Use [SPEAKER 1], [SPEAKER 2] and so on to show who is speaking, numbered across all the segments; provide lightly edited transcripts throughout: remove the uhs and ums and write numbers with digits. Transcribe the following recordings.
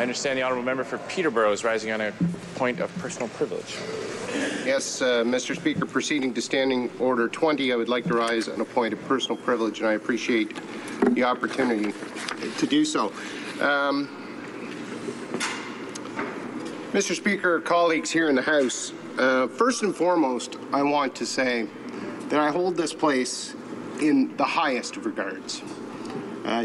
[SPEAKER 1] I understand the honourable member for Peterborough is rising on a point of personal privilege.
[SPEAKER 2] Yes, Mr. Speaker, proceeding to Standing Order 20, I would like to rise on a point of personal privilege, and I appreciate the opportunity to do so. Mr. Speaker, colleagues here in the House, first and foremost, I want to say that I hold this place in the highest of regards.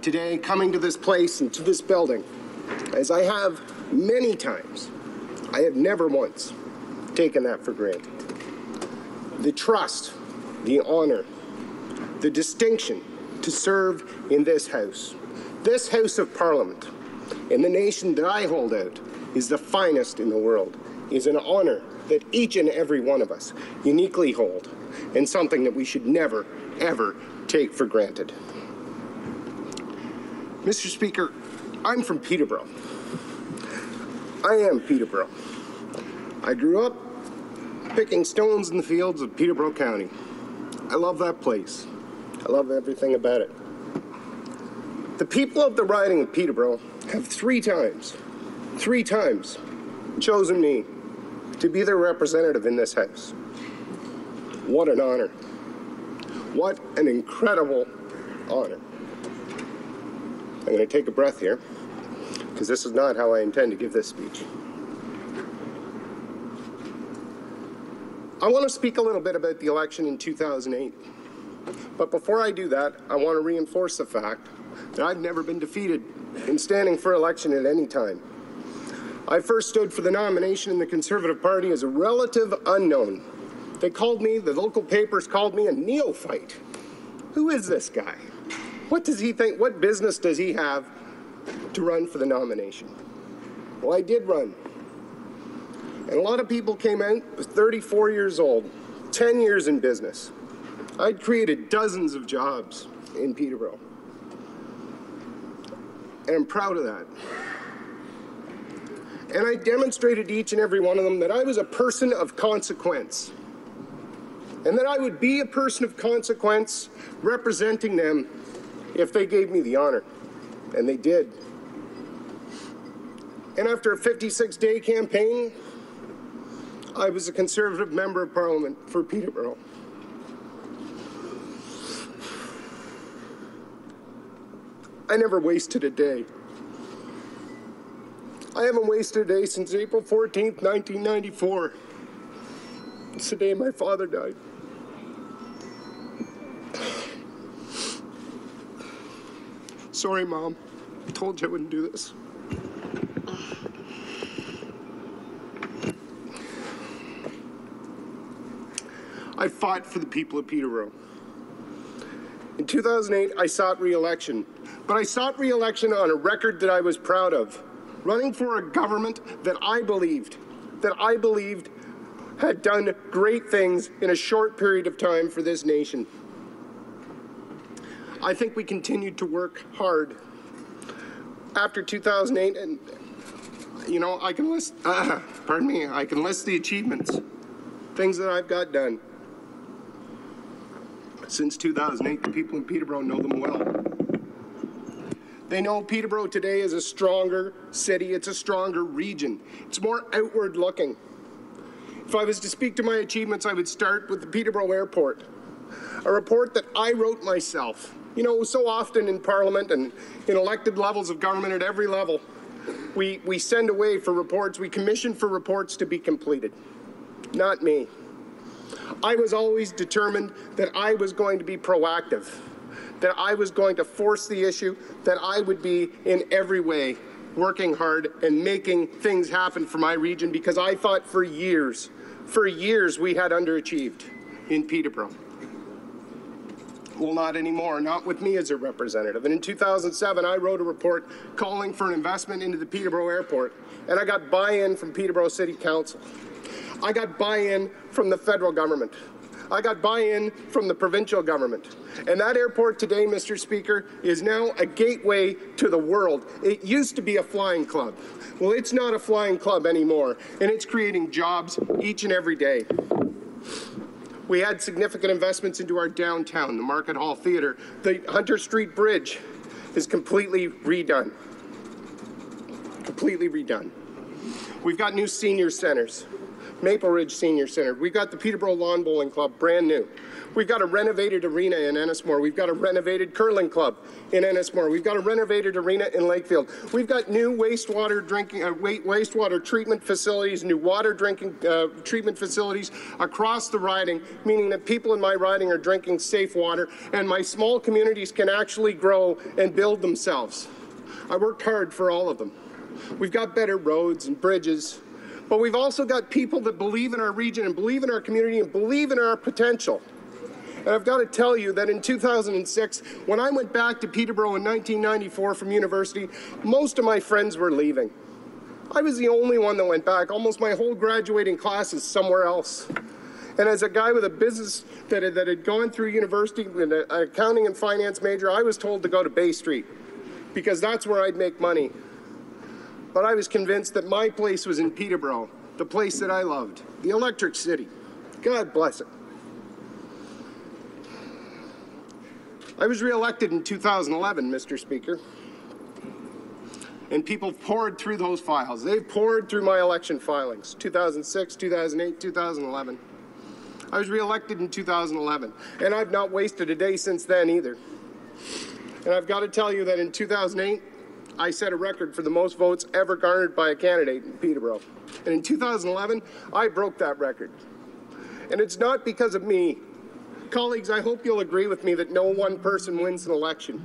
[SPEAKER 2] Today, coming to this place and to this building, as I have many times, I have never once taken that for granted. The trust, the honor, the distinction to serve in this House of Parliament, in the nation that I hold out, is the finest in the world, is an honor that each and every one of us uniquely hold, and something that we should never, ever take for granted. Mr. Speaker, I'm from Peterborough. I am Peterborough. I grew up picking stones in the fields of Peterborough County. I love that place. I love everything about it. The people of the riding of Peterborough have three times chosen me to be their representative in this House. What an honor. What an incredible honor. I'm going to take a breath here, because this is not how I intend to give this speech. I want to speak a little bit about the election in 2008. But before I do that, I want to reinforce the fact that I've never been defeated in standing for election at any time. I first stood for the nomination in the Conservative Party as a relative unknown. They called me, the local papers called me a neophyte. Who is this guy? What does he think, what business does he have to run for the nomination? Well, I did run. And a lot of people came out, I was 34 years old, 10 years in business. I'd created dozens of jobs in Peterborough. And I'm proud of that. And I demonstrated to each and every one of them that I was a person of consequence. And that I would be a person of consequence representing them if they gave me the honor. And they did. And after a 56-day campaign, I was a Conservative Member of Parliament for Peterborough. I never wasted a day. I haven't wasted a day since April 14th, 1994. It's the day my father died. Sorry, Mom. I told you I wouldn't do this. I fought for the people of Peterborough. In 2008, I sought re-election, but I sought re-election on a record that I was proud of, running for a government that I believed had done great things in a short period of time for this nation. I think we continued to work hard. After 2008, and I can list, I can list the achievements, things that I've got done. Since 2008, the people in Peterborough know them well. They know Peterborough today is a stronger city, it's a stronger region. It's more outward looking. If I was to speak to my achievements, I would start with the Peterborough Airport, a report that I wrote myself. You know, so often in Parliament and in elected levels of government at every level, we send away for reports, we commission for reports to be completed. Not me. I was always determined that I was going to be proactive, that I was going to force the issue, that I would be in every way working hard and making things happen for my region, because I thought for years we had underachieved in Peterborough. Well, not anymore, not with me as a representative. And in 2007, I wrote a report calling for an investment into the Peterborough Airport, and I got buy-in from Peterborough City Council. I got buy-in from the federal government. I got buy-in from the provincial government. And that airport today, Mr. Speaker, is now a gateway to the world. It used to be a flying club. Well, it's not a flying club anymore, and it's creating jobs each and every day. We had significant investments into our downtown, the Market Hall Theatre. The Hunter Street Bridge is completely redone. completely redone. We've got new senior centers. Maple Ridge Senior Center. We've got the Peterborough Lawn Bowling Club, brand new. We've got a renovated arena in Ennismore. We've got a renovated curling club in Ennismore. We've got a renovated arena in Lakefield. We've got new wastewater treatment facilities, new water drinking treatment facilities across the riding, meaning that people in my riding are drinking safe water, and my small communities can actually grow and build themselves. I worked hard for all of them. We've got better roads and bridges, but we've also got people that believe in our region and believe in our community and believe in our potential. And I've got to tell you that in 2006, when I went back to Peterborough in 1994 from university, most of my friends were leaving. I was the only one that went back. Almost my whole graduating class is somewhere else. And as a guy with a business that had gone through university with an accounting and finance major, I was told to go to Bay Street because that's where I'd make money. But I was convinced that my place was in Peterborough, the place that I loved, the Electric City. God bless it. I was re-elected in 2011, Mr. Speaker. And people poured through those files. They've poured through my election filings, 2006, 2008, 2011. I was re-elected in 2011, and I've not wasted a day since then either. And I've got to tell you that in 2008, I set a record for the most votes ever garnered by a candidate in Peterborough. And in 2011, I broke that record. And it's not because of me. Colleagues, I hope you'll agree with me that no one person wins an election.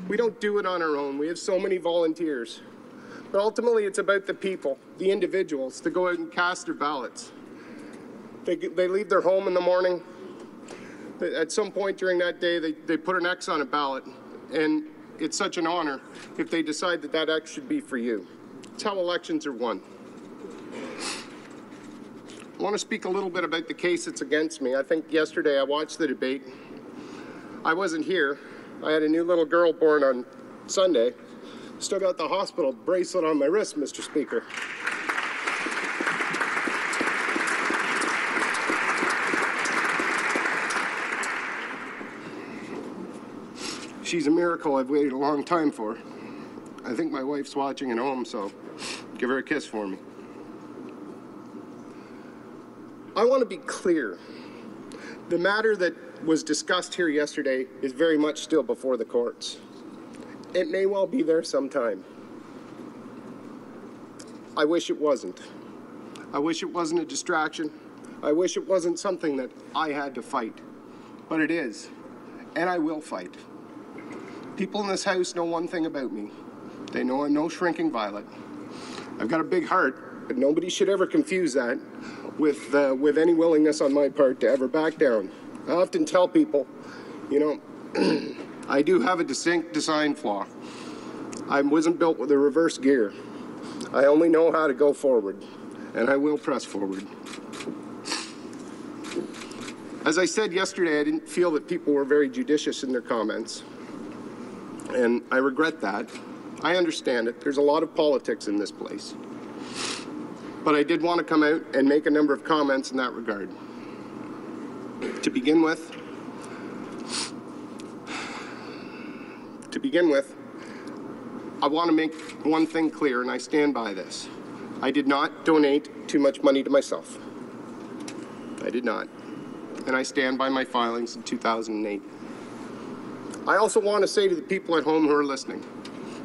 [SPEAKER 2] We don't do it on our own. We have so many volunteers. But ultimately, it's about the people, the individuals, that go out and cast their ballots. They leave their home in the morning. At some point during that day, they put an X on a ballot. And it's such an honor if they decide that that X should be for you. It's how elections are won. I want to speak a little bit about the case that's against me. I think yesterday I watched the debate. I wasn't here. I had a new little girl born on Sunday. Still got the hospital bracelet on my wrist, Mr. Speaker. She's a miracle I've waited a long time for. I think my wife's watching at home, so give her a kiss for me. I want to be clear. The matter that was discussed here yesterday is very much still before the courts. It may well be there sometime. I wish it wasn't. I wish it wasn't a distraction. I wish it wasn't something that I had to fight. But it is, and I will fight. People in this house know one thing about me. They know I'm no shrinking violet. I've got a big heart, but nobody should ever confuse that with any willingness on my part to ever back down. I often tell people, you know, I do have a distinct design flaw. I wasn't built with a reverse gear. I only know how to go forward, and I will press forward. As I said yesterday, I didn't feel that people were very judicious in their comments. And I regret that. I understand it. There's a lot of politics in this place. But I did want to come out and make a number of comments in that regard. To begin with, I want to make one thing clear, and I stand by this. I did not donate too much money to myself. I did not. And I stand by my filings in 2008. I also want to say to the people at home who are listening,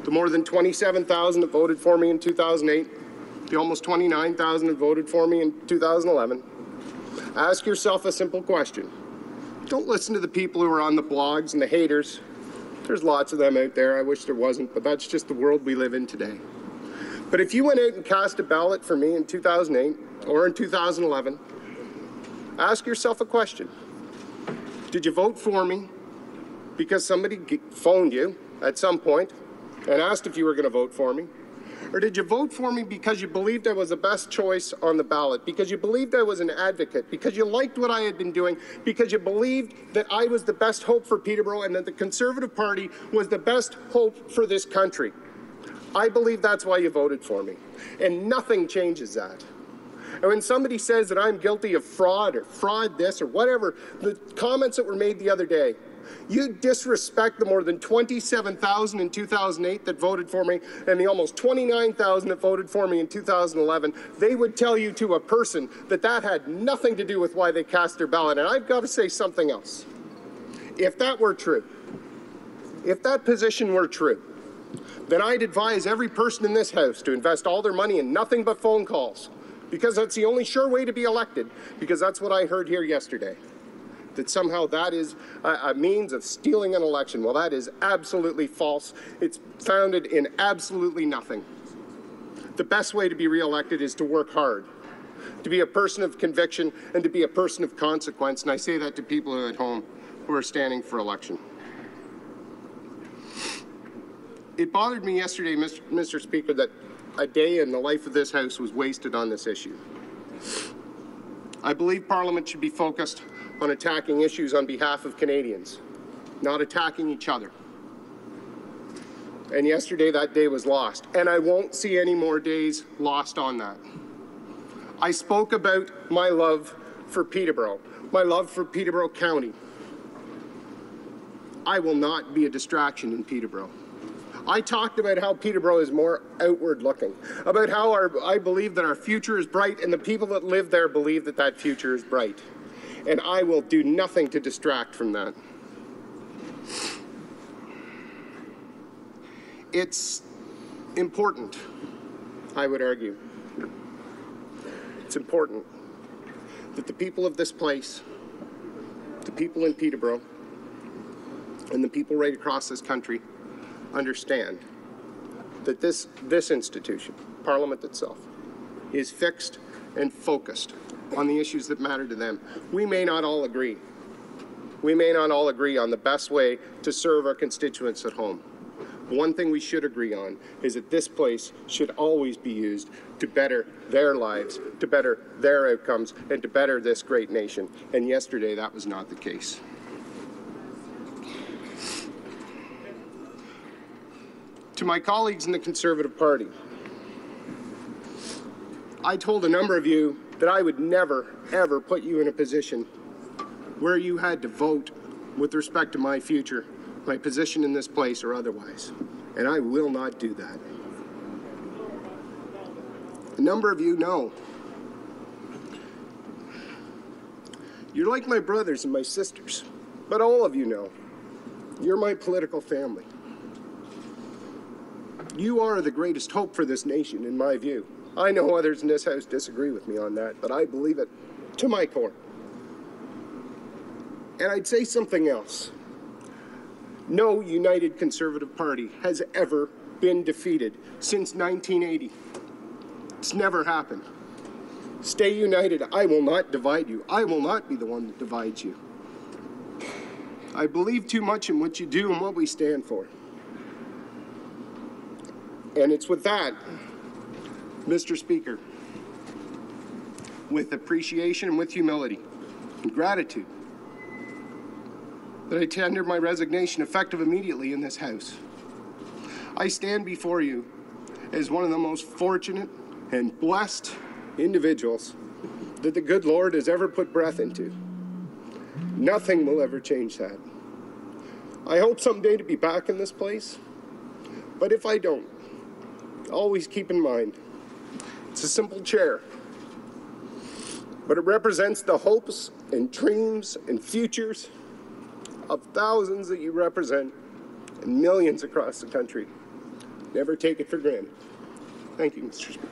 [SPEAKER 2] the more than 27,000 that voted for me in 2008, the almost 29,000 that voted for me in 2011, ask yourself a simple question. Don't listen to the people who are on the blogs and the haters. There's lots of them out there. I wish there wasn't, but that's just the world we live in today. But if you went out and cast a ballot for me in 2008 or in 2011, ask yourself a question. Did you vote for me because somebody phoned you at some point and asked if you were going to vote for me? Or did you vote for me because you believed I was the best choice on the ballot, because you believed I was an advocate, because you liked what I had been doing, because you believed that I was the best hope for Peterborough and that the Conservative Party was the best hope for this country? I believe that's why you voted for me. And nothing changes that. And when somebody says that I'm guilty of fraud or fraud this or whatever, the comments that were made the other day, You disrespect the more than 27,000 in 2008 that voted for me and the almost 29,000 that voted for me in 2011. They would tell you to a person that that had nothing to do with why they cast their ballot. And I've got to say something else. If that were true, if that position were true, then I'd advise every person in this House to invest all their money in nothing but phone calls, because that's the only sure way to be elected, because that's what I heard here yesterday, that somehow that is a means of stealing an election. Well, that is absolutely false. It's founded in absolutely nothing. The best way to be reelected is to work hard, to be a person of conviction, and to be a person of consequence. And I say that to people at home who are standing for election. It bothered me yesterday, Mr. Speaker, that a day in the life of this House was wasted on this issue. I believe Parliament should be focused on attacking issues on behalf of Canadians, not attacking each other. And yesterday, that day was lost. And I won't see any more days lost on that. I spoke about my love for Peterborough, my love for Peterborough County. I will not be a distraction in Peterborough. I talked about how Peterborough is more outward looking, about how I believe that our future is bright, and the people that live there believe that that future is bright. And I will do nothing to distract from that. It's important, I would argue. It's important that the people of this place, the people in Peterborough, and the people right across this country understand that this institution, Parliament itself, is fixed and focused on the issues that matter to them. We may not all agree. We may not all agree on the best way to serve our constituents at home. One thing we should agree on is that this place should always be used to better their lives, to better their outcomes, and to better this great nation. And yesterday, that was not the case. To my colleagues in the Conservative Party, I told a number of you that I would never, ever put you in a position where you had to vote with respect to my future, my position in this place or otherwise. And I will not do that. A number of you know. You're like my brothers and my sisters, but all of you know. You're my political family. You are the greatest hope for this nation, in my view. I know others in this House disagree with me on that, but I believe it to my core. And I'd say something else. No united Conservative Party has ever been defeated since 1980. It's never happened. Stay united. I will not divide you. I will not be the one that divides you. I believe too much in what you do and what we stand for. And it's with that, Mr. Speaker, with appreciation and with humility and gratitude, that I tender my resignation effective immediately in this House. I stand before you as one of the most fortunate and blessed individuals that the good Lord has ever put breath into. Nothing will ever change that. I hope someday to be back in this place, but if I don't, always keep in mind, it's a simple chair, but it represents the hopes and dreams and futures of thousands that you represent and millions across the country. Never take it for granted. Thank you, Mr. Speaker.